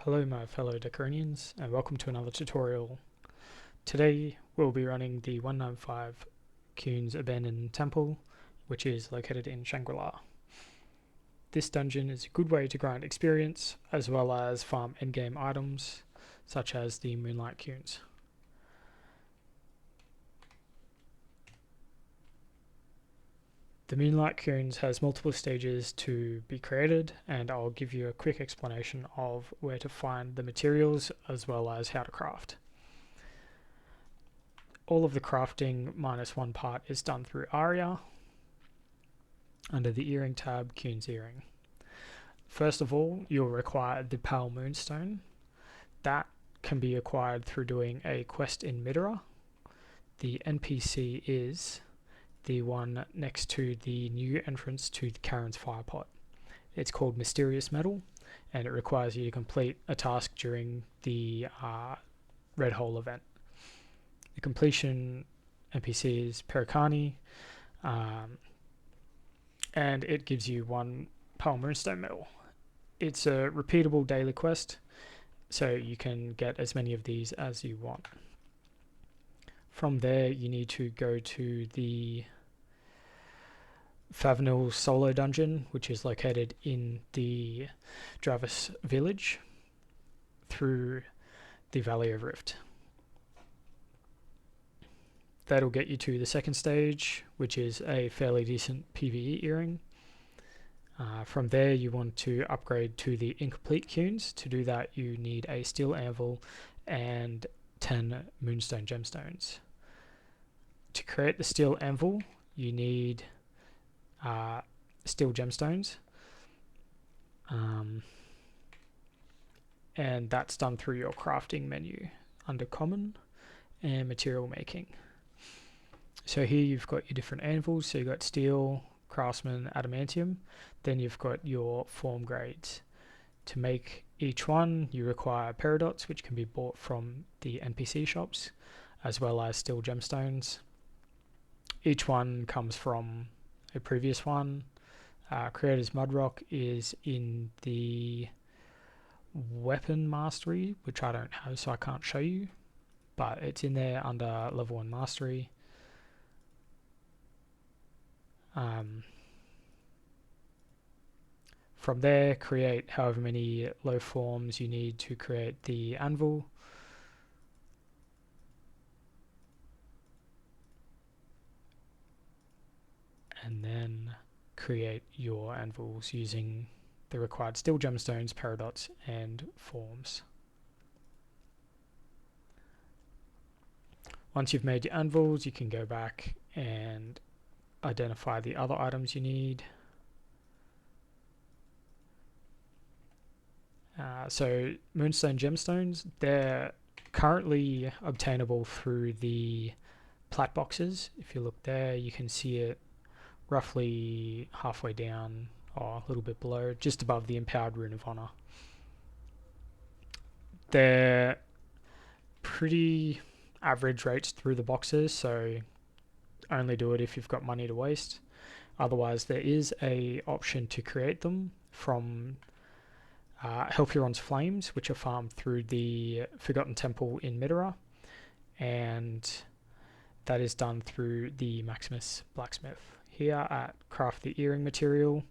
Hello my fellow Dekaronians and welcome to another tutorial. Today we'll be running the 195 Qunes Abandoned Temple, which is located in ShangriLa. This dungeon is a good way to grind experience as well as farm endgame items such as the Moonlight Qunes. The Moonlight Qunes has multiple stages to be created, and I'll give you a quick explanation of where to find the materials as well as how to craft. All of the crafting minus one part is done through Aria under the Earring tab, Qunes Earring. First of all, you'll require the Pale Moonstone. That can be acquired through doing a quest in Midera. The NPC is the one next to the new entrance to Dekaron's firepot. It's called Mysterious Metal, and it requires you to complete a task during the Red Hole event. The completion NPC is Perikani, and it gives you one Pale Moonstone Medal. It's a repeatable daily quest, so you can get as many of these as you want. From there, you need to go to the Favenil solo dungeon, which is located in the Dravis village through the Valley of Rift. That'll get you to the second stage, which is a fairly decent PvE earring. From there, you want to upgrade to the incomplete Qunes. To do that, you need a steel anvil and 10 moonstone gemstones. To create the steel anvil, you need steel gemstones, and that's done through your crafting menu under common and material making. So here you've got your different anvils. So you've got steel, craftsman, adamantium. Then you've got your form grades. To make each one, you require paradots, which can be bought from the NPC shops, as well as steel gemstones. Each one comes from a previous one. Creator's Mudrock is in the weapon mastery, which I don't have, so I can't show you, but it's in there under level 1 mastery. From there, create however many low forms you need to create the anvil. And then create your anvils using the required steel gemstones, paradots, and forms. Once you've made your anvils, you can go back and identify the other items you need. So moonstone gemstones, they're currently obtainable through the plat boxes. If you look there, you can see it roughly halfway down, or a little bit below, just above the empowered rune of honor. They're pretty average rates through the boxes, so only do it if you've got money to waste. Otherwise, there is a option to create them from Helphuron's Flames, which are farmed through the Forgotten Temple in Midera, and that is done through the Maximus Blacksmith. Here at Craft the Earring material,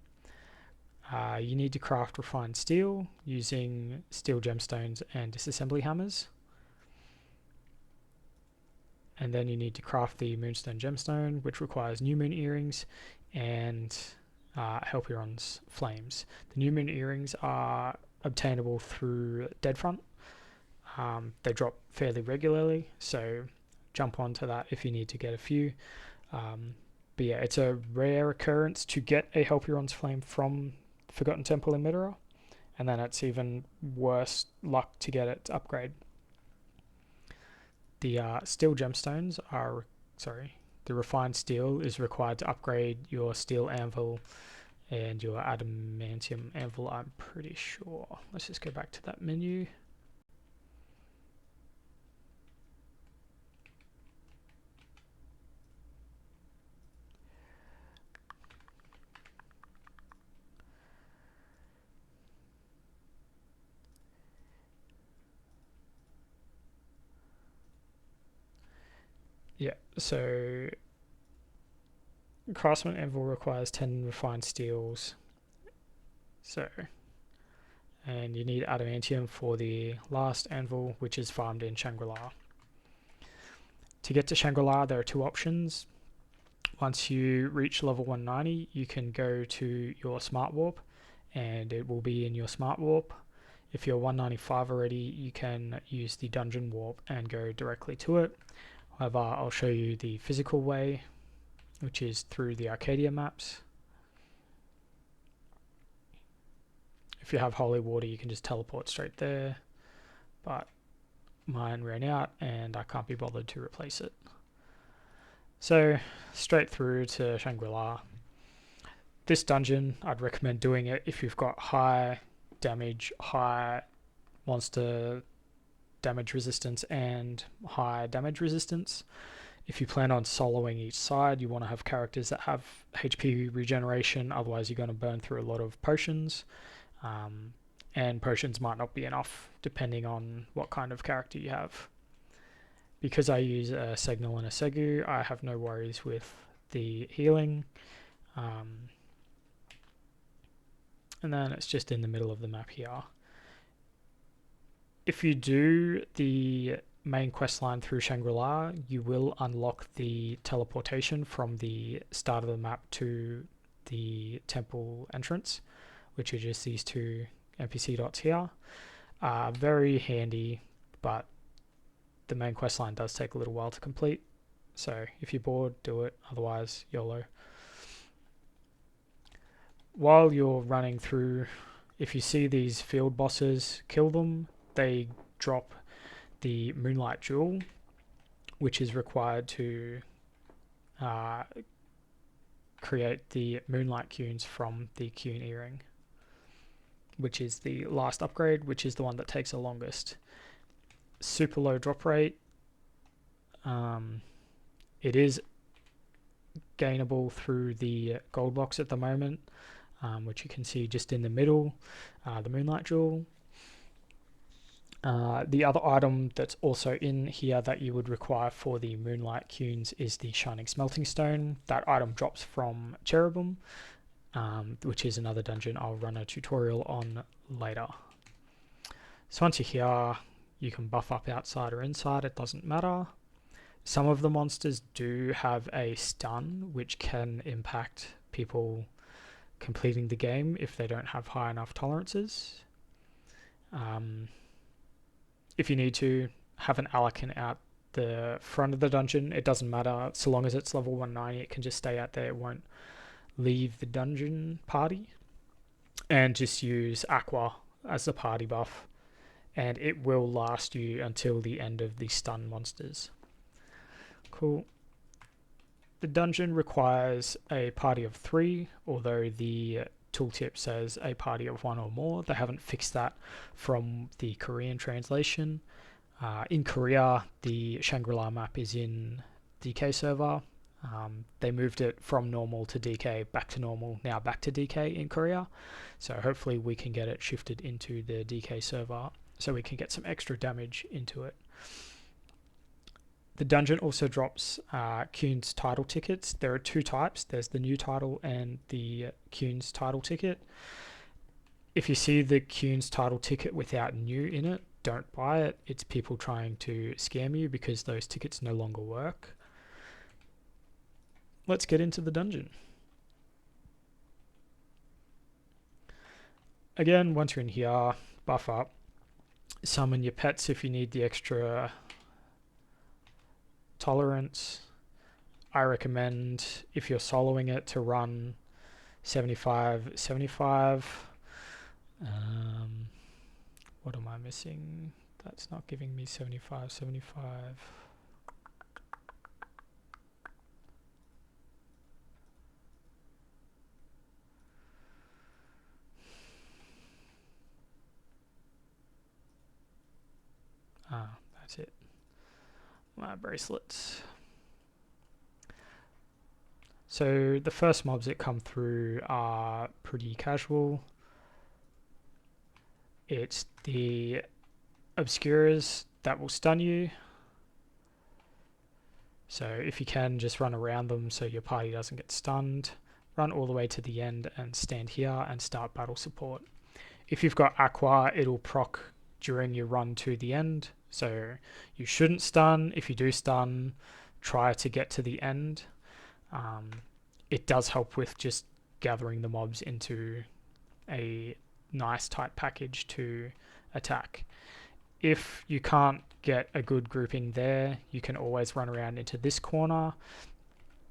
you need to craft refined steel using steel gemstones and disassembly hammers. And then you need to craft the Moonstone Gemstone, which requires New Moon Earrings and Helphuron's Flames. The New Moon Earrings are obtainable through Deadfront. They drop fairly regularly, so jump onto that if you need to get a few. But yeah, it's a rare occurrence to get a Helphuron's Flame from Forgotten Temple in Midera, and then it's even worse luck to get it to upgrade. The steel gemstones are, the refined steel is required to upgrade your steel anvil and your adamantium anvil, I'm pretty sure. Let's just go back to that menu. Yeah, so Craftsman Anvil requires 10 refined steels. So, and you need adamantium for the last anvil, which is farmed in ShangriLa. To get to ShangriLa, there are two options. Once you reach level 190, you can go to your smart warp, and it will be in your smart warp. If you're 195 already, you can use the dungeon warp and go directly to it. However, I'll show you the physical way, which is through the Arcadia maps. If you have holy water, you can just teleport straight there, but mine ran out and I can't be bothered to replace it. So straight through to ShangriLa. This dungeon, I'd recommend doing it if you've got high damage, high monster damage resistance, and high damage resistance. If you plan on soloing each side, you want to have characters that have HP regeneration, otherwise you're going to burn through a lot of potions. And potions might not be enough depending on what kind of character you have. Because I use a Segnal and a Segu, I have no worries with the healing. And then it's just in the middle of the map here. If you do the main quest line through ShangriLa, you will unlock the teleportation from the start of the map to the temple entrance, which are just these two NPC dots here. Very handy, but the main quest line does take a little while to complete. So if you're bored, do it. Otherwise, YOLO. While you're running through, if you see these field bosses, kill them. They drop the Moonlight Jewel, which is required to create the Moonlight Qunes from the Qunes Earring, which is the last upgrade, which is the one that takes the longest. Super low drop rate. It is gainable through the gold box at the moment, which you can see just in the middle, the Moonlight Jewel. The other item that's also in here that you would require for the Moonlight Qunes is the Shining Smelting Stone. That item drops from Cherubim, which is another dungeon I'll run a tutorial on later. So once you're here, you can buff up outside or inside, it doesn't matter. Some of the monsters do have a stun, which can impact people completing the game if they don't have high enough tolerances. If you need to, have an Alakin out the front of the dungeon. It doesn't matter, so long as it's level 190, it can just stay out there, it won't leave the dungeon party. And just use Aqua as the party buff, and it will last you until the end of the stun monsters. Cool. The dungeon requires a party of 3, although the tooltip says a party of 1 or more. They haven't fixed that from the Korean translation. In Korea, the ShangriLa map is in DK server. They moved it from normal to DK, back to normal, now back to DK in Korea. So hopefully we can get it shifted into the DK server so we can get some extra damage into it. The dungeon also drops Qunes title tickets. There are two types. There's the new title and the Qunes title ticket. If you see the Qunes title ticket without new in it, don't buy it. It's people trying to scam you because those tickets no longer work. Let's get into the dungeon. Again, once you're in here, buff up. Summon your pets if you need the extra tolerance. I recommend, if you're soloing it, to run 75. What am I missing? That's not giving me 75. That's it. My bracelets. So the first mobs that come through are pretty casual. It's the Obscurers that will stun you. So if you can, just run around them so your party doesn't get stunned. Run all the way to the end and stand here and start battle support. If you've got Aqua, it'll proc during your run to the end. So you shouldn't stun. If you do stun, try to get to the end. It does help with just gathering the mobs into a nice tight package to attack. If you can't get a good grouping there, you can always run around into this corner.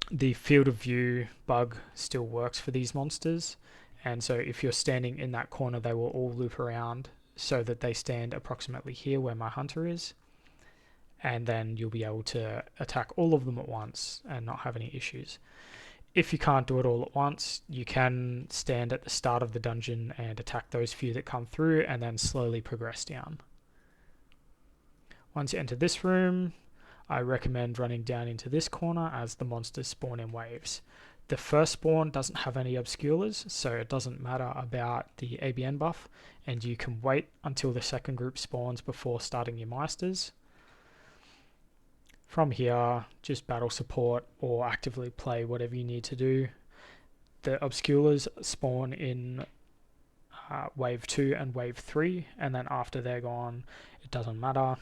The field of view bug still works for these monsters, and so if you're standing in that corner, they will all loop around so that they stand approximately here where my hunter is, and then you'll be able to attack all of them at once and not have any issues. If you can't do it all at once, you can stand at the start of the dungeon and attack those few that come through and then slowly progress down. Once you enter this room, I recommend running down into this corner as the monsters spawn in waves. The first spawn doesn't have any obscurers, so it doesn't matter about the ABN buff, and you can wait until the second group spawns before starting your Meisters. From here, just battle support or actively play whatever you need to do. The obscurers spawn in wave 2 and wave 3, and then after they're gone, it doesn't matter.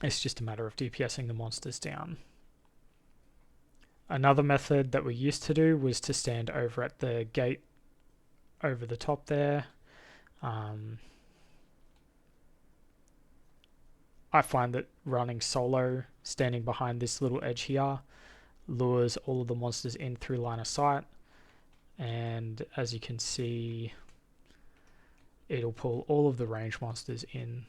It's just a matter of DPSing the monsters down. Another method that we used to do was to stand over at the gate over the top there. I find that running solo, standing behind this little edge here, lures all of the monsters in through line of sight, and as you can see, it'll pull all of the range monsters in,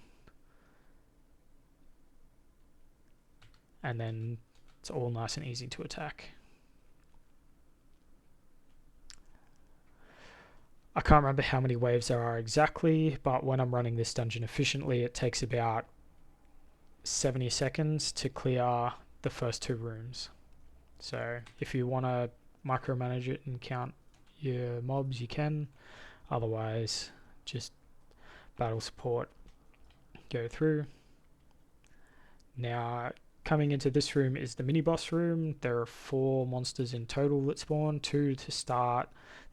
and then it's all nice and easy to attack. I can't remember how many waves there are exactly, but when I'm running this dungeon efficiently, it takes about 70 seconds to clear the first 2 rooms. So if you want to micromanage it and count your mobs, you can. Otherwise, just battle support, go through. Now, coming into this room is the mini boss room. There are 4 monsters in total that spawn, 2 to start,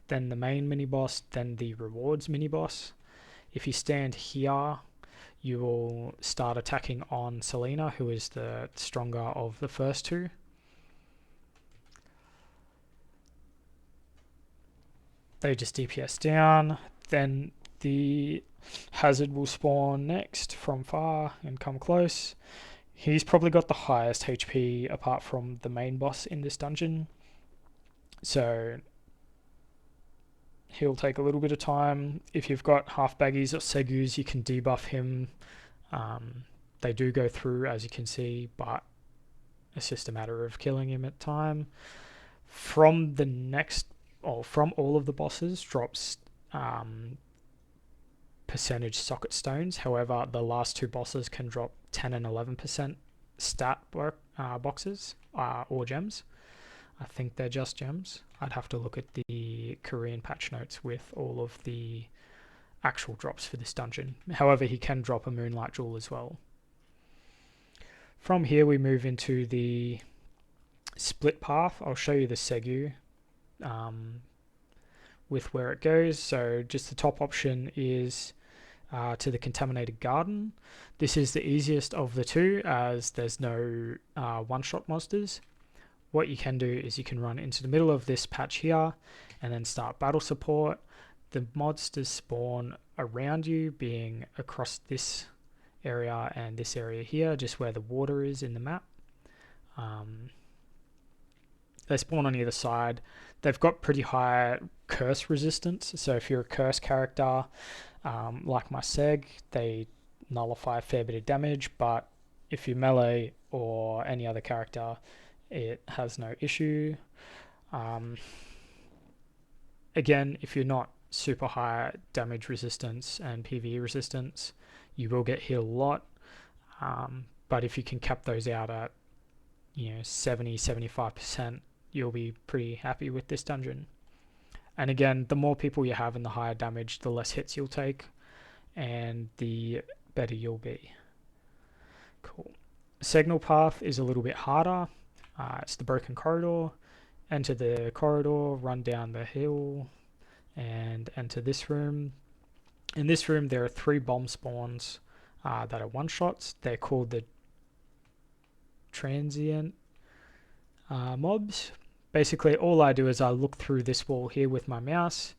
then the main mini boss, then the rewards mini boss. If you stand here, you will start attacking on Selena, who is the stronger of the first 2. They just DPS down, then the hazard will spawn next from far and come close. He's probably got the highest HP apart from the main boss in this dungeon, so he'll take a little bit of time. If you've got half baggies or segus, you can debuff him. They do go through, as you can see, but it's just a matter of killing him at time. From all of the bosses drops percentage socket stones. However, the last 2 bosses can drop 10 and 11% stat boxes or gems. I think they're just gems. I'd have to look at the Korean patch notes with all of the actual drops for this dungeon. However, he can drop a Moonlight Jewel as well. From here we move into the split path. I'll show you the Segu with where it goes. So just the top option is to the Contaminated Garden. This is the easiest of the 2 as there's no one-shot monsters. What you can do is you can run into the middle of this patch here and then start battle support. The monsters spawn around you, being across this area and this area here, just where the water is in the map. They spawn on either side. They've got pretty high curse resistance, so if you're a curse character like my Seg, they nullify a fair bit of damage, but if you're melee or any other character, it has no issue. Again, if you're not super high damage resistance and PvE resistance, you will get hit a lot, but if you can cap those out at 70-75%, you'll be pretty happy with this dungeon. And again, the more people you have and the higher damage, the less hits you'll take and the better you'll be. Cool. Signal path is a little bit harder. It's the broken corridor. Enter the corridor, run down the hill, and enter this room. In this room, there are 3 bomb spawns that are one-shots. They're called the transient mobs. Basically, all I do is I look through this wall here with my mouse.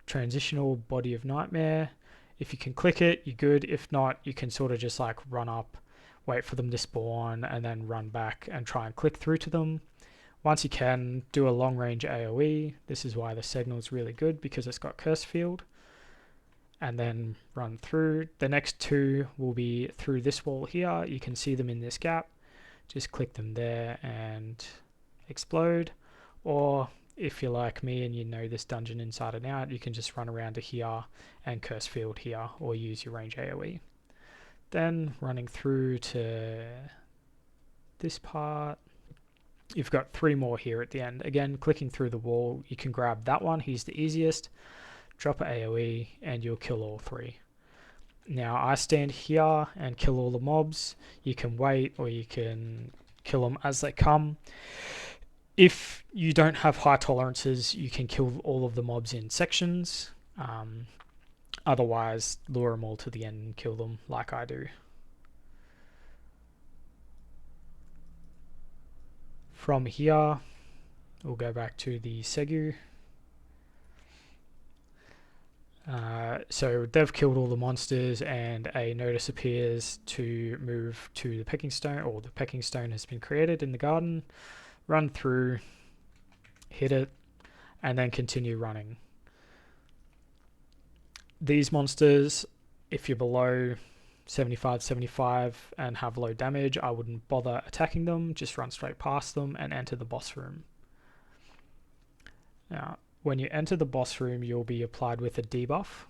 Transitional body of nightmare. If you can click it, you're good. If not, you can sort of just like run up, wait for them to spawn, and then run back and try and click through to them. Once you can, do a long range AoE. This is why the signal is really good, because it's got curse field. And then run through. The next 2 will be through this wall here. You can see them in this gap. Just click them there and explode. Or if you're like me and you know this dungeon inside and out, you can just run around to here and curse field here, or use your range AoE. Then running through to this part. You've got 3 more here at the end. Again, clicking through the wall, you can grab that one. He's the easiest. Drop an AoE and you'll kill all 3. Now I stand here and kill all the mobs. You can wait, or you can kill them as they come. If you don't have high tolerances, you can kill all of the mobs in sections. Otherwise, lure them all to the end and kill them like I do. From here, we'll go back to the Segu. So they've killed all the monsters, and a notice appears to move to the pecking stone, or the pecking stone has been created in the garden. Run through, hit it, and then continue running. These monsters, if you're below 75 and have low damage, I wouldn't bother attacking them. Just run straight past them and enter the boss room. Now, when you enter the boss room, you'll be applied with a debuff,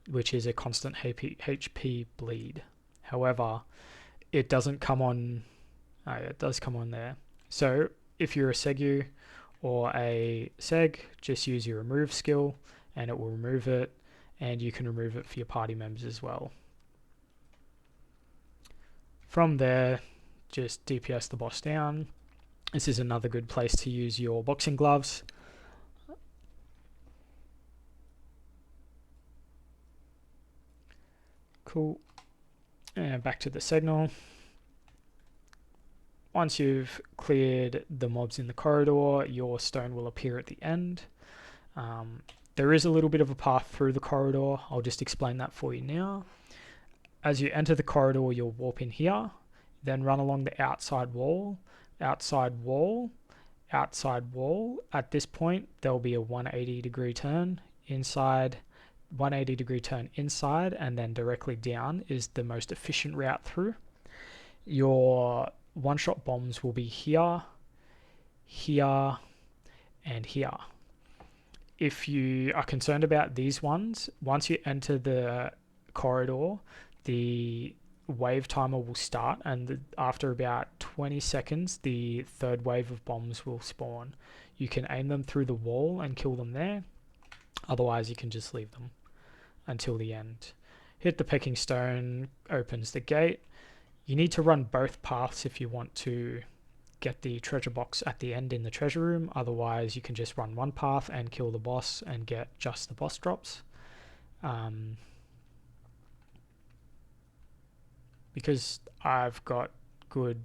which is a constant HP bleed. However, it doesn't come on. It does come on there. So if you're a Segu or a Seg, just use your remove skill and it will remove it, and you can remove it for your party members as well. From there, just DPS the boss down. This is another good place to use your boxing gloves. Cool. And back to the signal. Once you've cleared the mobs in the corridor, your stone will appear at the end. There is a little bit of a path through the corridor. I'll just explain that for you now. As you enter the corridor, you'll warp in here, then run along the outside wall, outside wall, outside wall. At this point, there'll be a 180-degree turn inside. 180-degree turn inside, and then directly down is the most efficient route through. Your one-shot bombs will be here, here, and here. If you are concerned about these ones, once you enter the corridor, the wave timer will start, and after about 20 seconds, the 3rd wave of bombs will spawn. You can aim them through the wall and kill them there. Otherwise, you can just leave them until the end. Hit the pecking stone, opens the gate. You need to run both paths if you want to get the treasure box at the end in the treasure room. Otherwise, you can just run one path and kill the boss and get just the boss drops. Because I've got good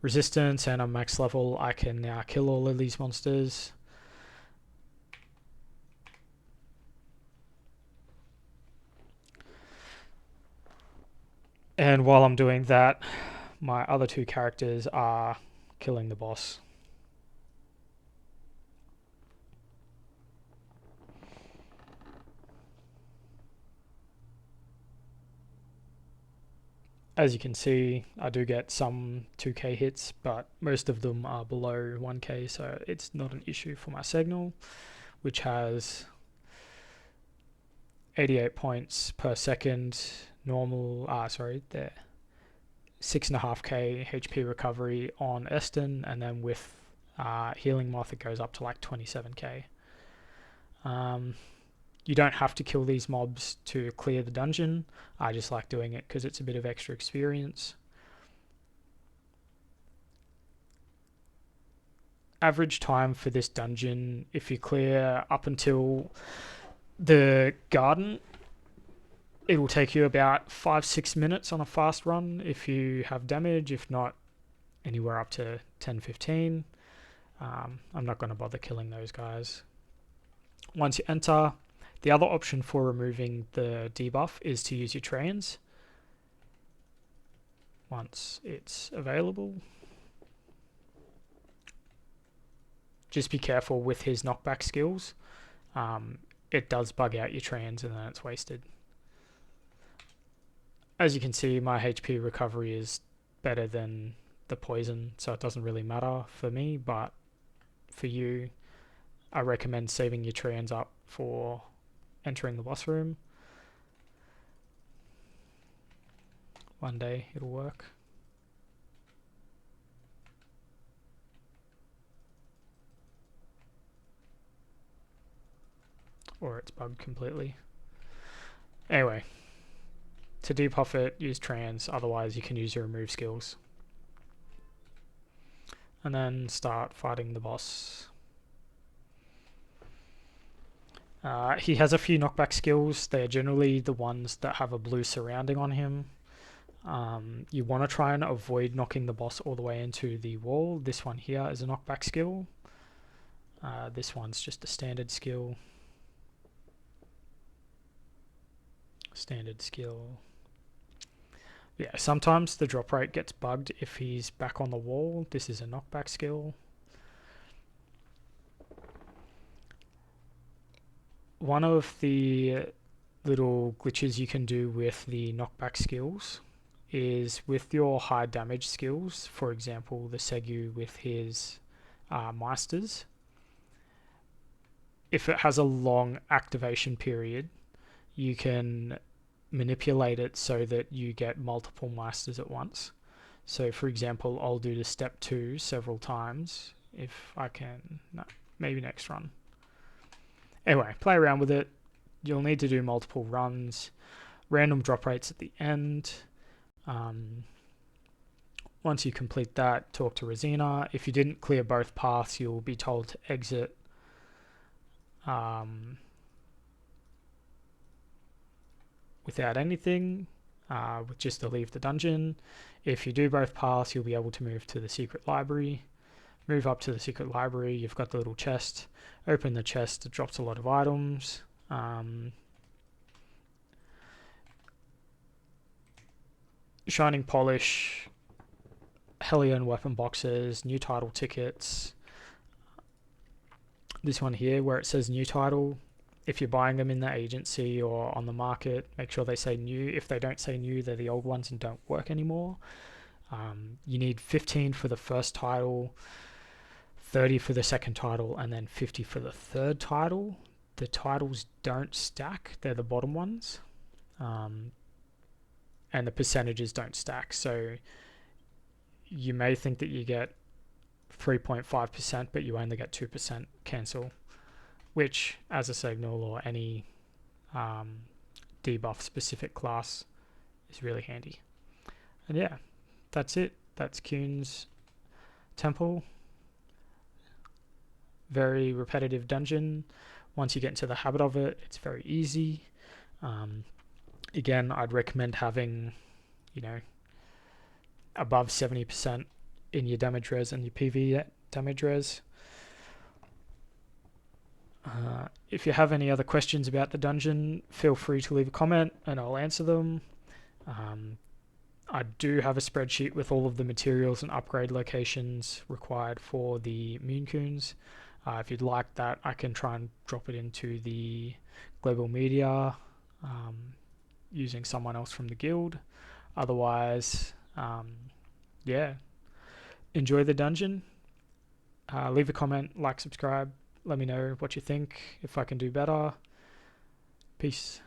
resistance and I'm max level, I can now kill all of these monsters. And while I'm doing that, my other 2 characters are killing the boss. As you can see, I do get some 2k hits, but most of them are below 1k, so it's not an issue for my signal, which has 88 points per second normal, there, 6.5k HP recovery on Eston, and then with Healing Moth it goes up to like 27k. You don't have to kill these mobs to clear the dungeon. I just like doing it because it's a bit of extra experience. average time for this dungeon, if you clear up until the garden, it will take you about 5-6 minutes on a fast run if you have damage. If not, anywhere up to 10-15. I'm not going to bother killing those guys. Once you enter, the other option for removing the debuff is to use your trans once it's available. Just be careful with his knockback skills. It does bug out your trans and then it's wasted. As you can see, my HP recovery is better than the poison, so it doesn't really matter for me, but for you, I recommend saving your trans up for entering the boss room. One day it'll work. Or it's bugged completely. Anyway, to depuff it, use trans, otherwise you can use your remove skills. And then start fighting the boss. He has a few knockback skills. They're generally the ones that have a blue surrounding on him. You want to try and avoid knocking the boss all the way into the wall. This one here is a knockback skill. This one's just a standard skill. Standard skill. Yeah, sometimes the drop rate gets bugged if he's back on the wall. This is a knockback skill. One of the little glitches you can do with the knockback skills is with your high damage skills, for example the Segu with his Meisters, if it has a long activation period, you can manipulate it so that you get multiple Meisters at once. So for example, I'll do the step 2 several times if I can. No, maybe next run. Anyway, play around with it. You'll need to do multiple runs. Random drop rates at the end. Once you complete that, talk to Rosina. If you didn't clear both paths, you'll be told to exit. Without anything, with just to leave the dungeon. If you do both paths, you'll be able to move to the secret library. Move up to the secret library, you've got the little chest. Open the chest, it drops a lot of items. Shining Polish, Hellion weapon boxes, new title tickets. This one here where it says new title, if you're buying them in the agency or on the market, make sure they say new. If they don't say new, they're the old ones and don't work anymore. You need 15 for the first title, 30 for the second title, and then 50 for the third title. The titles don't stack, they're the bottom ones. And the percentages don't stack. So you may think that you get 3.5%, but you only get 2% cancel, which as a signal or any debuff specific class is really handy. And yeah, that's it. That's Qunes Temple. Very repetitive dungeon. Once you get into the habit of it, it's very easy. Again, I'd recommend having, above 70% in your damage res and your PV damage res. If you have any other questions about the dungeon, feel free to leave a comment and I'll answer them. I do have a spreadsheet with all of the materials and upgrade locations required for the Moon Qunes. If you'd like that, I can try and drop it into the global media using someone else from the guild. Otherwise, yeah, enjoy the dungeon. Leave a comment, like, subscribe. Let me know what you think, if I can do better. Peace.